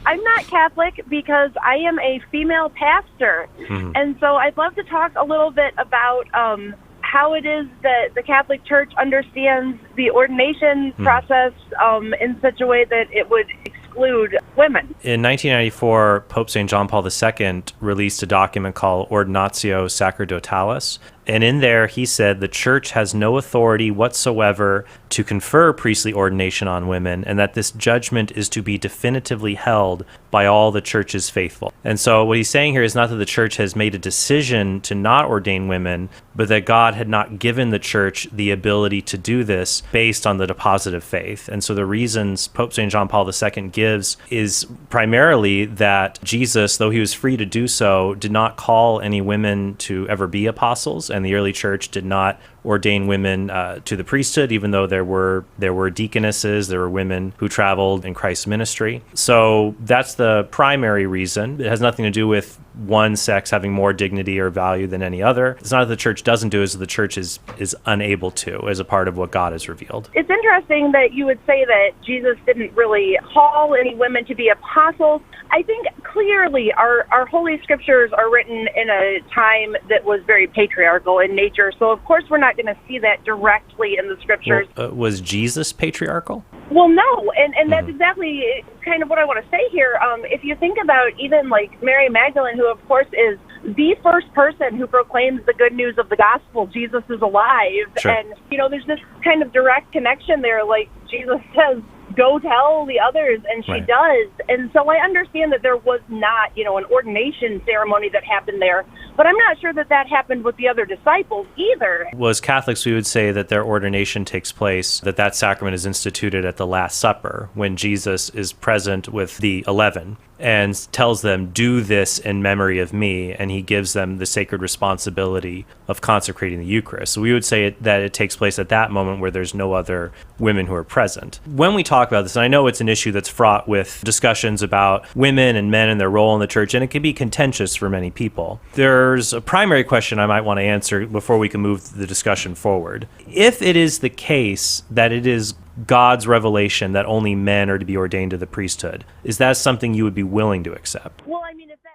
I'm not Catholic because I am a female pastor. And so I'd love to talk a little bit about how it is that the Catholic Church understands the ordination process in such a way that it would exclude women. In 1994, Pope St. John Paul II released a document called Ordinatio Sacerdotalis. And in there, he said the church has no authority whatsoever to confer priestly ordination on women, and that this judgment is to be definitively held by all the church's faithful. And so what he's saying here is not that the church has made a decision to not ordain women, but that God had not given the church the ability to do this based on the deposit of faith. And so the reasons Pope St. John Paul II gives is primarily that Jesus, though he was free to do so, did not call any women to ever be apostles, and the early church did not ordain women to the priesthood, even though there were deaconesses, there were women who traveled in Christ's ministry. So that's the primary reason. It has nothing to do with one sex having more dignity or value than any other. It's not that the church doesn't do it, it's that the church is unable to as a part of what God has revealed. It's interesting that you would say that Jesus didn't really call any women to be apostles. I think clearly our Holy Scriptures are written in a time that was very patriarchal in nature, so of course we're not going to see that directly in the Scriptures. Well, was Jesus patriarchal? Well, no, and that's exactly kind of what I want to say here. If you think about even like Mary Magdalene, who of course is the first person who proclaims the good news of the gospel, Jesus is alive. Sure. And, there's this kind of direct connection there, like Jesus says, go tell the others, and she does. And so I understand that there was not, an ordination ceremony that happened there, but I'm not sure that happened with the other disciples either. As Catholics, we would say that their ordination takes place, that sacrament is instituted at the Last Supper, when Jesus is present with the 11 and tells them, do this in memory of me, and he gives them the sacred responsibility of consecrating the Eucharist. So we would say that it takes place at that moment where there's no other women who are present. When we talk about this, and I know it's an issue that's fraught with discussions about women and men and their role in the church, and it can be contentious for many people. There's a primary question I might want to answer before we can move the discussion forward. If it is the case that it is God's revelation that only men are to be ordained to the priesthood, is that something you would be willing to accept? Well, I mean, if that